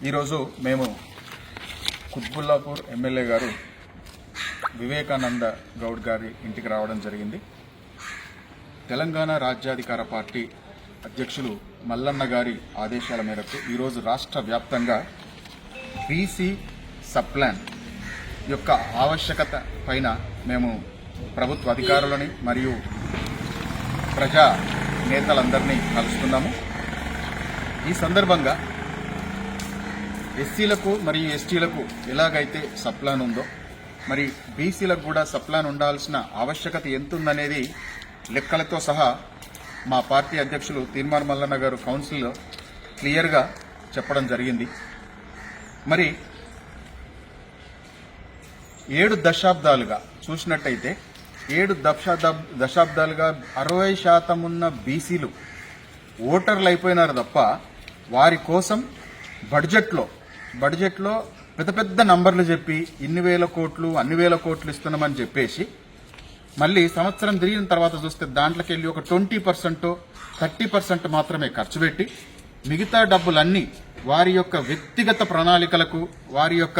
ఈరోజు మేము కుత్బుల్లాపూర్ ఎమ్మెల్యే గారు వివేకానంద గౌడ్ గారి ఇంటికి రావడం జరిగింది. తెలంగాణ రాజ్యాధికార పార్టీ అధ్యక్షులు మల్లన్న గారి ఆదేశాల మేరకు ఈరోజు రాష్ట్ర వ్యాప్తంగా బీసీ సప్లాన్ యొక్క ఆవశ్యకత పైన మేము ప్రభుత్వ అధికారులని మరియు ప్రజా నేతలందరినీ కలుస్తున్నాము. ఈ సందర్భంగా ఎస్సీలకు మరియు ఎస్టీలకు ఎలాగైతే సప్లాన్ ఉందో మరి బీసీలకు కూడా సప్లాన్ ఉండాల్సిన ఆవశ్యకత ఎంతుందనేది లెక్కలతో సహా మా పార్టీ అధ్యక్షులు తీర్మార్ మల్లన్న గారు కౌన్సిల్లో క్లియర్గా చెప్పడం జరిగింది. మరి 7 దశాబ్దాలుగా చూసినట్టయితే 7 దశాబ్దాలుగా 60% ఉన్న బీసీలు ఓటర్లు అయిపోయినారు తప్ప వారి కోసం బడ్జెట్లో పెద్ద పెద్ద నంబర్లు చెప్పి ఇన్ని వేల కోట్లు అన్ని వేల కోట్లు ఇస్తున్నామని చెప్పేసి మళ్ళీ సంవత్సరం తిరిగిన తర్వాత చూస్తే దాంట్లోకి వెళ్ళి ఒక 20% 30% మాత్రమే ఖర్చు పెట్టి మిగతా డబ్బులన్నీ వారి యొక్క వ్యక్తిగత ప్రణాళికలకు వారి యొక్క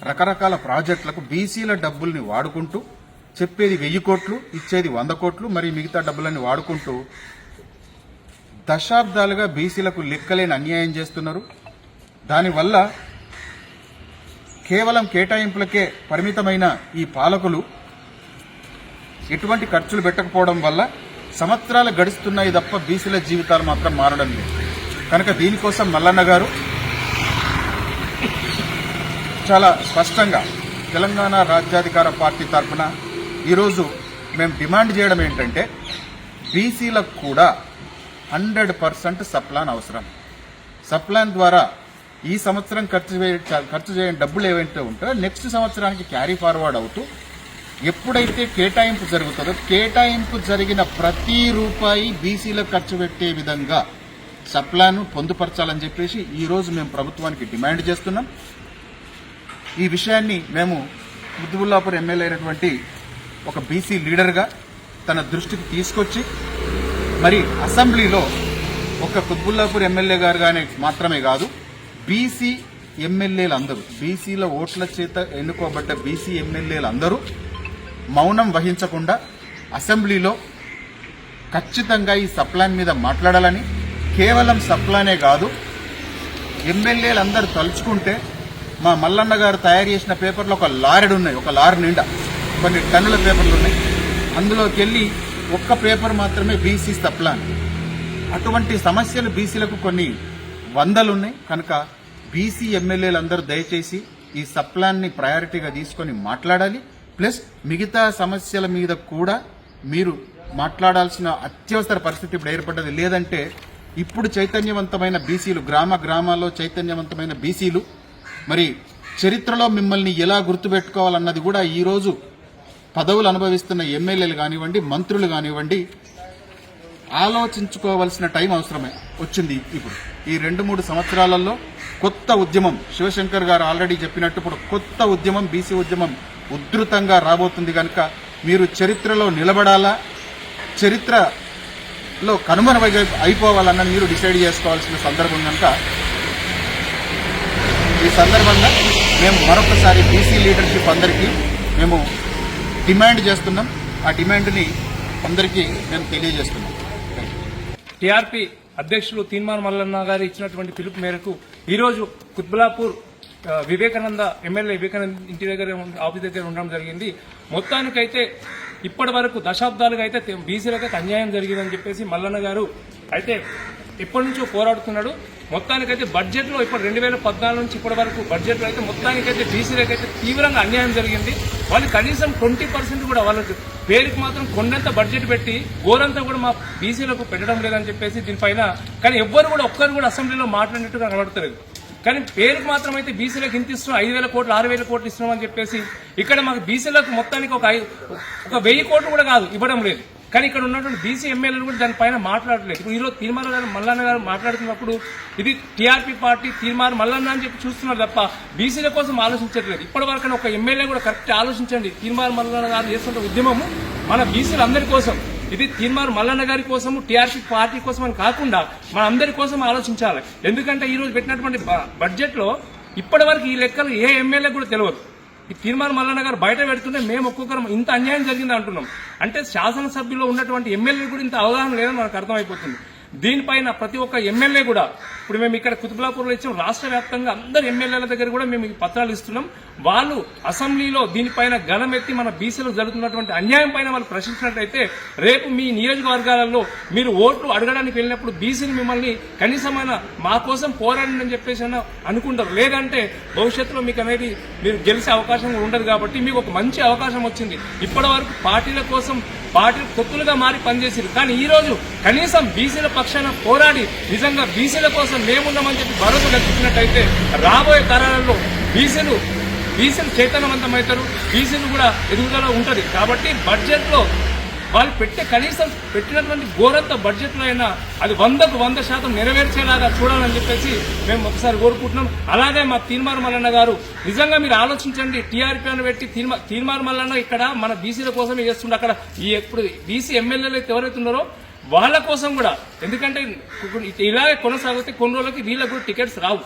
రకరకాల ప్రాజెక్టులకు బీసీల డబ్బుల్ని వాడుకుంటూ చెప్పేది 1000 కోట్లు ఇచ్చేది 100 కోట్లు మరి మిగతా డబ్బులన్నీ వాడుకుంటూ దశాబ్దాలుగా బీసీలకు లెక్కలేని అన్యాయం చేస్తున్నారు. దానివల్ల కేవలం కేటాయింపులకే పరిమితమైన ఈ పాలకులు ఎటువంటి ఖర్చులు పెట్టకపోవడం వల్ల సంవత్సరాలు గడుస్తున్నాయి తప్ప బీసీల జీవితాలు మాత్రం మారడం లేదు. కనుక దీనికోసం మల్లన్న గారు చాలా స్పష్టంగా తెలంగాణ రాజ్యాధికార పార్టీ తరఫున ఈరోజు మేము డిమాండ్ చేయడం ఏంటంటే బీసీలకు కూడా 100% సప్లాన్ అవసరం. సప్లాన్ ద్వారా ఈ సంవత్సరం ఖర్చు చేయని డబ్బులు ఏవైతే ఉంటాయో నెక్స్ట్ సంవత్సరానికి క్యారీ ఫార్వర్డ్ అవుతూ ఎప్పుడైతే కేటాయింపు జరుగుతుందో కేటాయింపు జరిగిన ప్రతి రూపాయి బీసీలకు ఖర్చు పెట్టే విధంగా సప్లాన్ పొందుపరచాలని చెప్పేసి ఈరోజు మేము ప్రభుత్వానికి డిమాండ్ చేస్తున్నాం. ఈ విషయాన్ని మేము కుత్బుల్లాపూర్ ఎమ్మెల్యే అయినటువంటి ఒక బీసీ లీడర్గా తన దృష్టికి తీసుకొచ్చి మరి అసెంబ్లీలో ఒక కుత్బుల్లాపూర్ ఎమ్మెల్యే గారుగానే మాత్రమే కాదు బీసీ ఎమ్మెల్యేలందరూ బీసీల ఓట్ల చేత ఎన్నుకోబడ్డ బీసీ ఎమ్మెల్యేలందరూ మౌనం వహించకుండా అసెంబ్లీలో ఖచ్చితంగా ఈ సప్లాన్ మీద మాట్లాడాలని, కేవలం సప్లానే కాదు ఎమ్మెల్యేలందరూ తలుచుకుంటే మా మల్లన్న గారు తయారు చేసిన పేపర్లో ఒక లారెడు ఉన్నాయి, ఒక లారీ నిండా కొన్ని టన్నుల పేపర్లు ఉన్నాయి. అందులోకి వెళ్ళి ఒక్క పేపర్ మాత్రమే బీసీ సప్లాన్. అటువంటి సమస్యలు బీసీలకు కొన్ని వందలున్నాయి. కనుక బీసీ ఎమ్మెల్యేలందరూ దయచేసి ఈ సప్లాన్ని ప్రయారిటీగా తీసుకొని మాట్లాడాలి. ప్లస్ మిగతా సమస్యల మీద కూడా మీరు మాట్లాడాల్సిన అత్యవసర పరిస్థితి ఇప్పుడు ఏర్పడ్డది. లేదంటే ఇప్పుడు చైతన్యవంతమైన బీసీలు గ్రామాల్లో చైతన్యవంతమైన బీసీలు మరి చరిత్రలో మిమ్మల్ని ఎలా గుర్తుపెట్టుకోవాలన్నది కూడా ఈరోజు పదవులు అనుభవిస్తున్న ఎమ్మెల్యేలు కానివ్వండి మంత్రులు కానివ్వండి ఆలోచించుకోవాల్సిన టైం అవసరమే వచ్చింది. ఇప్పుడు ఈ 2-3 సంవత్సరాలలో కొత్త ఉద్యమం శివశంకర్ గారు ఆల్రెడీ చెప్పినట్టు ఇప్పుడు కొత్త ఉద్యమం బీసీ ఉద్యమం ఉధృతంగా రాబోతుంది. కనుక మీరు చరిత్రలో నిలబడాలా చరిత్రలో కనుమరుగు అయిపోవాలన్న మీరు డిసైడ్ చేసుకోవాల్సిన సందర్భం కనుక ఈ సందర్భంగా మేము మరొకసారి బీసీ లీడర్షిప్ అందరికీ మేము డిమాండ్ చేస్తున్నాం. ఆ డిమాండ్ని అందరికీ మేము తెలియజేస్తున్నాం. టీఆర్పీ అధ్యక్షులు తీర్మార్ మల్లన్న గారు ఇచ్చినటువంటి పిలుపు మేరకు ఈరోజు కుత్బుల్లాపూర్ వివేకానంద ఎమ్మెల్యే వివేకానంద ఇంటి దగ్గర ఆఫీస్ దగ్గర ఉండడం జరిగింది. మొత్తానికైతే ఇప్పటి వరకు దశాబ్దాలుగా అయితే బీసీలకైతే అన్యాయం జరిగిందని చెప్పేసి మల్లన్న గారు అయితే ఎప్పటి నుంచో పోరాడుతున్నాడు. మొత్తానికైతే బడ్జెట్లో ఇప్పుడు 2014 నుంచి ఇప్పటి వరకు బడ్జెట్లో అయితే మొత్తానికైతే బీసీలకైతే తీవ్రంగా అన్యాయం జరిగింది. వాళ్ళు కనీసం 20% కూడా వాళ్ళకి పేరుకి మాత్రం కొండంత బడ్జెట్ పెట్టి గోరంతా కూడా మా బీసీలకు పెట్టడం లేదని చెప్పేసి దీనిపైన కానీ ఒక్కరు కూడా అసెంబ్లీలో మాట్లాడినట్టుగా కనబడతలేదు. కానీ పేరుకు మాత్రం అయితే బీసీలకు ఇంత ఇస్తున్నాం 5,000 కోట్లు 6,000 కోట్లు ఇస్తున్నామని చెప్పేసి ఇక్కడ మాకు బీసీలకు మొత్తానికి ఒక 1,000 కోట్లు కూడా కాదు ఇవ్వడం లేదు. కానీ ఇక్కడ ఉన్నటువంటి బీసీ ఎమ్మెల్యేలు కూడా దానిపైన మాట్లాడలేదు. ఇప్పుడు ఈరోజు తీర్మార్ గారు మల్లన్న గారు మాట్లాడుతున్నప్పుడు ఇది టీఆర్పీ పార్టీ తీర్మార్ మల్లన్న అని చెప్పి చూస్తున్నారు తప్ప బీసీల కోసం ఆలోచించట్లేదు. ఇప్పటి వరకు ఒక ఎమ్మెల్యే కూడా కరెక్ట్ ఆలోచించండి. తీర్మార్ మల్లన్న గారు చేస్తున్న ఉద్యమము మన బీసీలందరి కోసం. ఇది తీన్మార్ మల్లన్న గారి కోసము టీఆర్పీ పార్టీ కోసం అని కాకుండా మన అందరి కోసం ఆలోచించాలి. ఎందుకంటే ఈ రోజు పెట్టినటువంటి బడ్జెట్ లో ఇప్పటి వరకు ఈ లెక్కలు ఏ ఎమ్మెల్యే కూడా తెలియదు. ఈ తీర్మానం మల్లన్న గారు బయట పెడుతుంటే మేము ఒక్కొక్కరం ఇంత అన్యాయం జరిగింది అంటున్నాం. అంటే శాసనసభ్యుల్లో ఉన్నటువంటి ఎమ్మెల్యే కూడా ఇంత అవగాహన లేదని మనకు అర్థమైపోతుంది. దీనిపైన ప్రతి ఒక్క ఎమ్మెల్యే కూడా ఇప్పుడు మేము ఇక్కడ కుతుబులాపూర్లో ఇచ్చాం, రాష్ట్ర వ్యాప్తంగా అందరు ఎమ్మెల్యేల దగ్గర కూడా మేము ఈ పత్రాలు ఇస్తున్నాం. వాళ్ళు అసెంబ్లీలో దీనిపైన గలమెత్తి మన బీసీలకు జరుగుతున్నటువంటి అన్యాయం పైన వాళ్ళు ప్రశ్నించినట్లయితే రేపు మీ నియోజకవర్గాలలో మీరు ఓట్లు అడగడానికి వెళ్ళినప్పుడు బీసీలు మిమ్మల్ని కనీసమైన మా కోసం పోరాడండి అని చెప్పేసి అనుకుంటారు. లేదంటే భవిష్యత్తులో మీకు అనేది మీరు గెలిచే అవకాశం ఉండదు. కాబట్టి మీకు ఒక మంచి అవకాశం వచ్చింది. ఇప్పటి వరకు పార్టీల కోసం పార్టీలు కొత్తులుగా మారి పనిచేసింది. కానీ ఈ రోజు కనీసం బీసీల పక్షాన పోరాడి నిజంగా బీసీల కోసం మేమున్నామని చెప్పి భరోసా కల్పించినట్టయితే రాబోయే కాలాలలో బీసీలు చైతన్యవంతమవుతారు, బీసీలు కూడా ఎదుగుదల ఉంటది. కాబట్టి బడ్జెట్ లో వాళ్ళు కనీసం పెట్టినటువంటి ఘోరంత బడ్జెట్ లో అయినా అది 100% నెరవేర్చేలాగా చూడాలని చెప్పేసి మేము ఒకసారి కోరుకుంటున్నాం. అలాగే మా తీన్మార్ మల్లన్న గారు నిజంగా మీరు ఆలోచించండి. టీఆర్పీ అని పెట్టి తీన్మార్ మల్లన్న ఇక్కడ మన బీసీల కోసమే చేస్తుండే. అక్కడ ఈ ఎప్పుడు బీసీ ఎమ్మెల్యేలు అయితే ఎవరైతే ఉన్నారో వాళ్ళ కోసం కూడా, ఎందుకంటే ఇలాగే కొనసాగితే కొన్ని రోజులకి వీళ్ళకు కూడా టికెట్స్ రావు.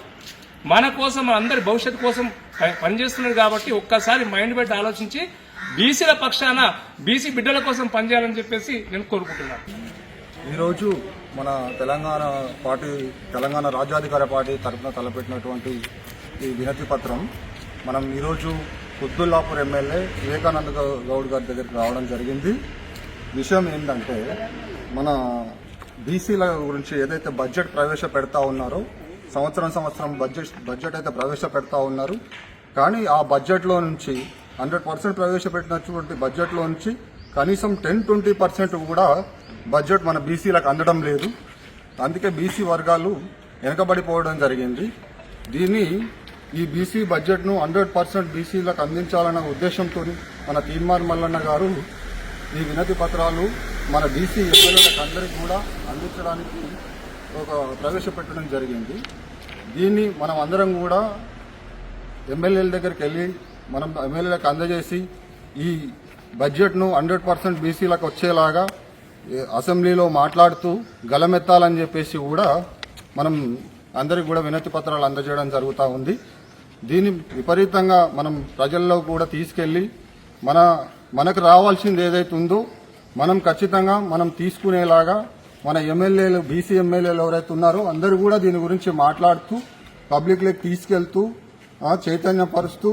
మన కోసం మన అందరి భవిష్యత్తు కోసం పనిచేస్తున్నారు. కాబట్టి ఒక్కసారి మైండ్ పెట్టి ఆలోచించి బీసీల పక్షాన బీసీ బిడ్డల కోసం పనిచేయాలని చెప్పేసి నేను కోరుకుంటున్నాను. ఈరోజు మన తెలంగాణ రాజ్యాధికార పార్టీ తరఫున తలపెట్టినటువంటి ఈ వినతి పత్రం మనం ఈరోజు కుత్బుల్లాపూర్ ఎమ్మెల్యే వివేకానంద గౌడ్ గారి దగ్గరికి రావడం జరిగింది. విషయం ఏంటంటే మన బీసీల గురించి ఏదైతే బడ్జెట్ ప్రవేశపెడతా ఉన్నారో సంవత్సరం బడ్జెట్ అయితే ప్రవేశపెడతా ఉన్నారు. కానీ ఆ బడ్జెట్లో నుంచి 100% ప్రవేశపెట్టినటువంటి బడ్జెట్లో నుంచి కనీసం 10-20% కూడా బడ్జెట్ మన బీసీలకు అందడం లేదు. అందుకే బీసీ వర్గాలు వెనకబడిపోవడం జరిగింది. ఈ బీసీ బడ్జెట్ను 100% బీసీలకు అందించాలన్న ఉద్దేశంతో మన తీన్మార్ మల్లన్న గారు ఈ వినతి పత్రాలు మన బీసీ ఎమ్మెల్యేలకు అందరికీ కూడా అందించడానికి ప్రవేశపెట్టడం జరిగింది. దీన్ని మనం అందరం కూడా ఎమ్మెల్యేల దగ్గరికి వెళ్ళి మనం ఎమ్మెల్యేలకు అందజేసి ఈ బడ్జెట్ను 100% బీసీలకు వచ్చేలాగా అసెంబ్లీలో మాట్లాడుతూ గలమెత్తాలని చెప్పేసి కూడా మనం అందరికి కూడా వినతి పత్రాలు అందజేయడం జరుగుతూ ఉంది. దీన్ని విపరీతంగా మనం ప్రజల్లో కూడా తీసుకెళ్లి మనకు రావాల్సింది ఏదైతే ఉందో మనం ఖచ్చితంగా మనం తీసుకునేలాగా మన ఎమ్మెల్యేలు బీసీ ఎమ్మెల్యేలు ఎవరైతే ఉన్నారో అందరూ కూడా దీని గురించి మాట్లాడుతూ పబ్లిక్లోకి తీసుకెళ్తూ చైతన్యపరుస్తూ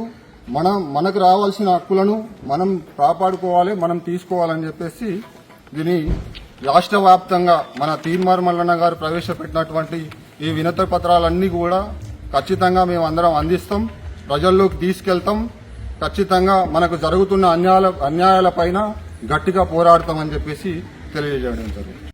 మనకు రావాల్సిన హక్కులను మనం కాపాడుకోవాలి, మనం తీసుకోవాలని చెప్పేసి దీని రాష్ట్ర వ్యాప్తంగా మన తీన్మార్ మల్లన్న గారు ప్రవేశపెట్టినటువంటి ఈ వినతి పత్రాలన్నీ కూడా ఖచ్చితంగా మేము అందరం అందిస్తాం, ప్రజల్లోకి తీసుకెళ్తాం. ఖచ్చితంగా మనకు జరుగుతున్న అన్యాయాలపైన గట్టిగా పోరాడతామని చెప్పేసి తెలియజేయడం జరుగుతుంది.